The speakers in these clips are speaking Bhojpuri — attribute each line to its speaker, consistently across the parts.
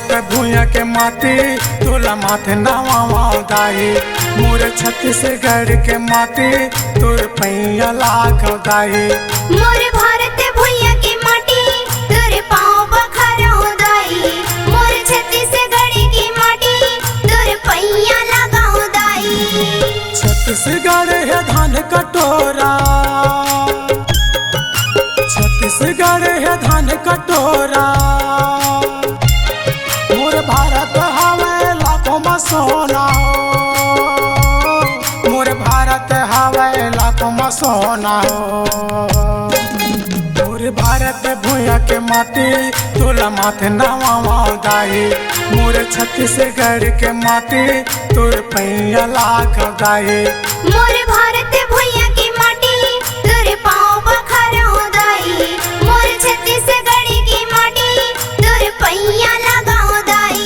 Speaker 1: भारत भूया के माटी तोला माथे नवा दाई। मोर छत्तीसगढ़ के माटी तोर पैया लाख दाई।
Speaker 2: मोर भारत भूया के माटी तोर पाँव बखर हो दाई। मोर छत्तीसगढ़ की माटी तोर पैया लगा हो दाई।
Speaker 1: छत्तीसगढ़ है धान कटोरा, छत्तीसगढ़ है धान कटोरा। मोर भारत हवे लाखों में सोना हो, मोर भारत हवे लाखों में सोना हो। मोर भारत भूया के माटी तोला माथे नवा दाई। मोर छत्तीसगढ़ के माटी तोर पैया लाख दाई।
Speaker 2: मोर भारत भूया की माटी तोर पाँव बखर हो दाई। मोर छत्तीसगढ़ की माटी तोर पैया लगा हो दाई।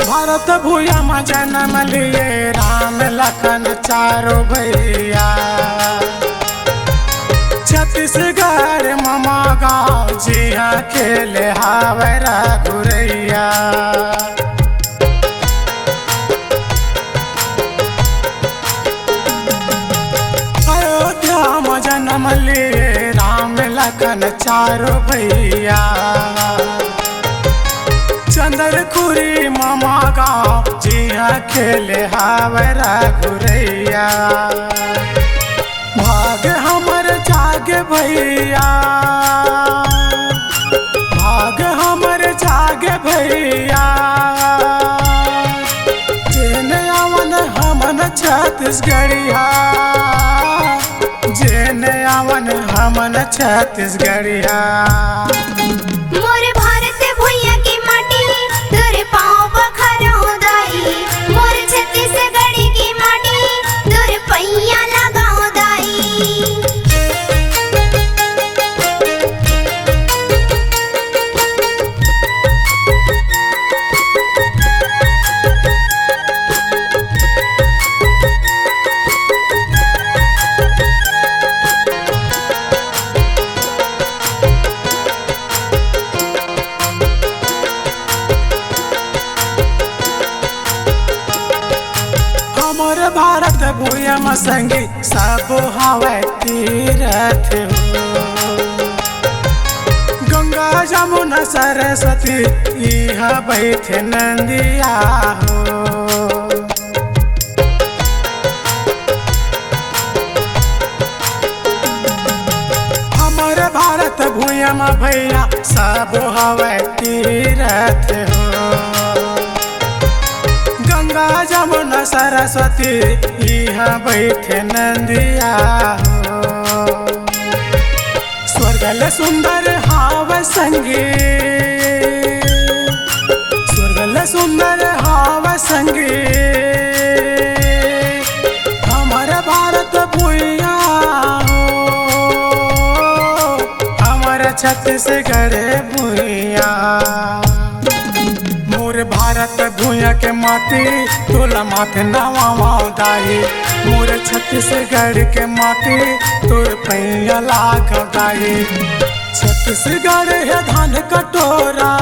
Speaker 1: भारत भूया में जन्म लिए राम लखन चारों भैया। छत्तीसगढ़ ममा गाँव जिया खेले हावरा घुरैया। अयोध्या में जन्म लिए राम लखन चारों भैया। चंद्रखुरी मामा गाँव जिया खेले हावरा घुरैया। भाग हमर जाग भैया, भाग हमर जाग भैया। जेन आवन हमन छत्तीसगढ़िया, जेन आवन हमन छत्तीसगढ़िया।
Speaker 2: मोर भारत भूया की माटी तोर पाँव बखर हो दाई। मोर छत्तीसगढ़ की माटी तोर पैया लगा हो दाई।
Speaker 1: हमर भारत भूया में संगी सब हवे तीरथ हो। गंगा जमुना सरस्वती इहाँ बैठे नंदिया हो। हमर भारत भूया में भैया सब हवे तीरथ हो। गंगा जमुना सरस्वती इहाँ बैठे नंदिया हो। स्वर्गल सुंदर हाव संगी, स्वर्गल सुंदर हाव संगी। हमर भारत भूया हो, हमर छत्तीसगढ़ भूया। मोर भारत भूया के माटी तोला माथे नवा दाई। मोर छत्तीसगढ़ के माटी तोर पैया लाख दाई। छत्तीसगढ़ है धान कटोरा,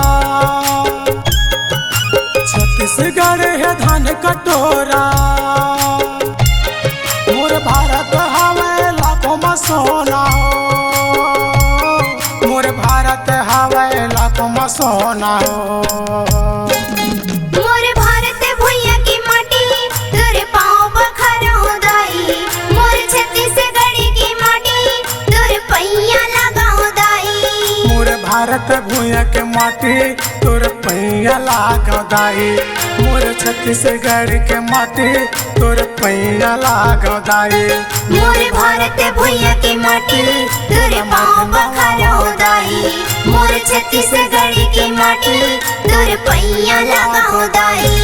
Speaker 1: छत्तीसगढ़ है धान कटोरा। मोर भारत हवे लाखों में सोना हो, मोर भारत हवे लाखों में सोना हो।
Speaker 2: मोर भारत भूया की माटी तोर पाँव बखर हो दाई। मोर छत्तीसगढ़ की माटी तोर पैया लगा हो दाई।
Speaker 1: मोर भारत भूया के माटी तोर पैया लाख दाई। मोर छत्तीसगढ़ के माटी तोर पैया लाख दाई।
Speaker 2: मोर भारत भूया की माटी तोर पाँव बखर हो दाई। मोर छत्तीसगढ़ की माटी तोर पैया लगा हो दाई।